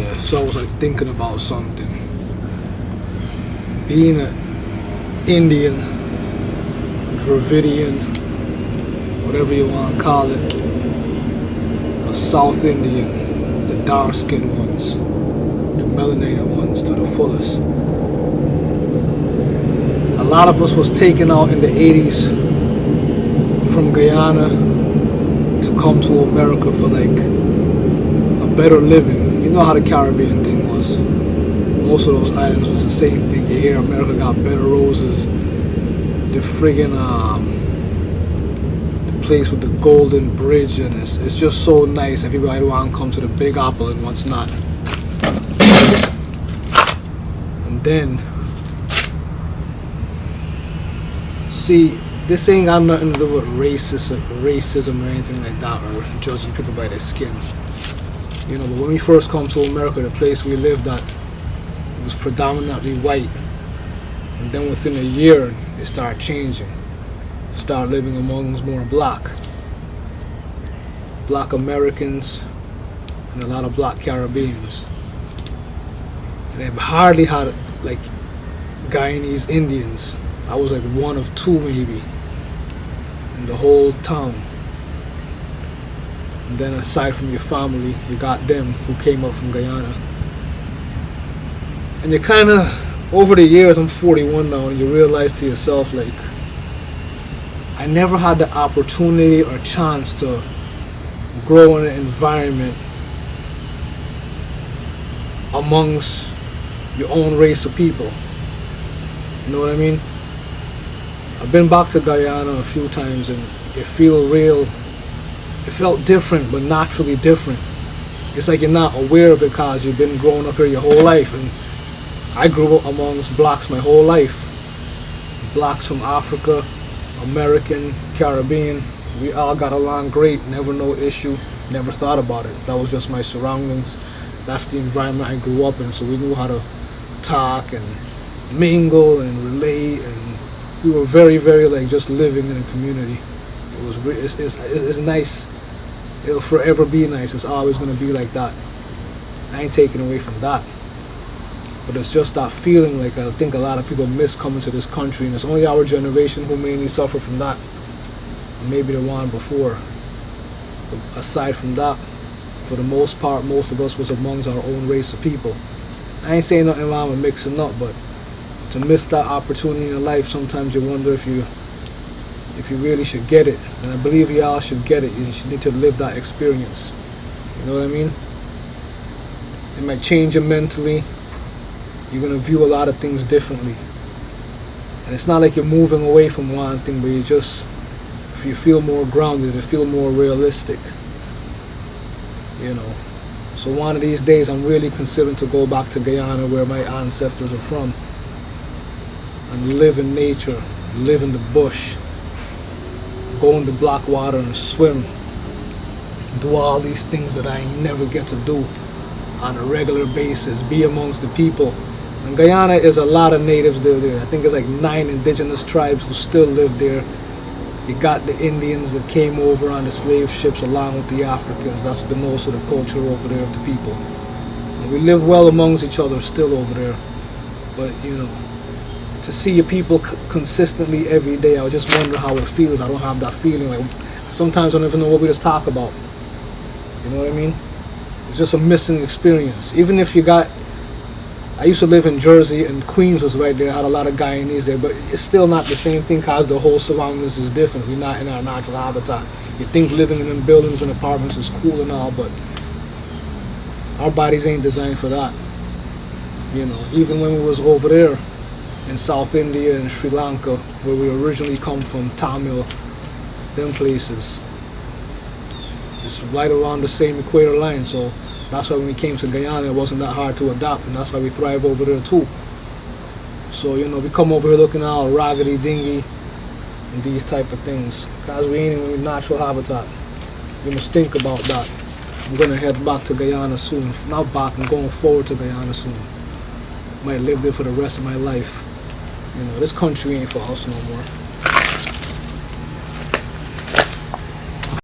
Yeah, so I was like thinking about something. Being an Indian, Dravidian, whatever you want to call it, a South Indian, the dark-skinned ones, the melanated ones to the fullest. A lot of us was taken out in the 80s from Guyana to come to America for like a better living. You know how the Caribbean thing was. Most of those islands was the same thing. You hear America got better roses. The friggin' the place with the golden bridge, and it's just so nice. Everybody want to come to the Big Apple and what's not. And then, see, this ain't got nothing to do with racism or anything like that, or judging people by their skin. You know, but when we first come to America, the place we lived at was predominantly white, and then within a year it started changing. Started living amongst more black Americans and a lot of black Caribbeans, and they've hardly had like Guyanese Indians. I was like one of two maybe in the whole town. And then aside from your family, you got them who came up from Guyana. And you kind of, over the years, I'm 41 now, and you realize to yourself, like, I never had the opportunity or chance to grow in an environment amongst your own race of people. You know what I mean? I've been back to Guyana a few times, and it felt different, but naturally different. It's like you're not aware of it because you've been growing up here your whole life. And I grew up amongst blacks my whole life. Blacks from Africa, American, Caribbean. We all got along great, never no issue, never thought about it. That was just my surroundings. That's the environment I grew up in, so we knew how to talk and mingle and relate, and we were very, very like just living in a community. It's nice. It'll forever be nice. It's always going to be like that. I ain't taking away from that. But it's just that feeling, like I think a lot of people miss coming to this country, and it's only our generation who mainly suffer from that. Maybe the one before. But aside from that, for the most part, most of us was amongst our own race of people. I ain't saying nothing wrong with mixing up, but to miss that opportunity in life, sometimes you wonder if you really should get it. And I believe y'all should get it. You should need to live that experience. You know what I mean? It might change you mentally. You're going to view a lot of things differently. And it's not like you're moving away from one thing, but you feel more grounded, you feel more realistic. You know. So one of these days I'm really considering to go back to Guyana, where my ancestors are from, and live in nature, live in the bush, go in the black water and swim, do all these things that I never get to do on a regular basis, be amongst the people. And Guyana is a lot of natives there. I think it's like 9 indigenous tribes who still live there. You got the Indians that came over on the slave ships along with the Africans. That's the most of the culture over there of the people. And we live well amongst each other still over there. But, you know, to see your people consistently every day, I just wonder how it feels. I don't have that feeling. Like, sometimes I don't even know what we just talk about. You know what I mean? It's just a missing experience. Even if you got... I used to live in Jersey, and Queens was right there. I had a lot of Guyanese there, but it's still not the same thing because the whole surroundings is different. We're not in our natural habitat. You think living in them buildings and apartments is cool and all, but our bodies ain't designed for that. You know, even when we was over there in South India and Sri Lanka, where we originally come from, Tamil, them places, it's right around the same equator line, so that's why when we came to Guyana, it wasn't that hard to adapt, and that's why we thrive over there too. So, you know, we come over here looking all raggedy, dingy, and these type of things, because we ain't in natural habitat. We must think about that. I'm gonna head back to Guyana soon. Not back, I'm going forward to Guyana soon. Might live there for the rest of my life. You know, this country ain't for us no more.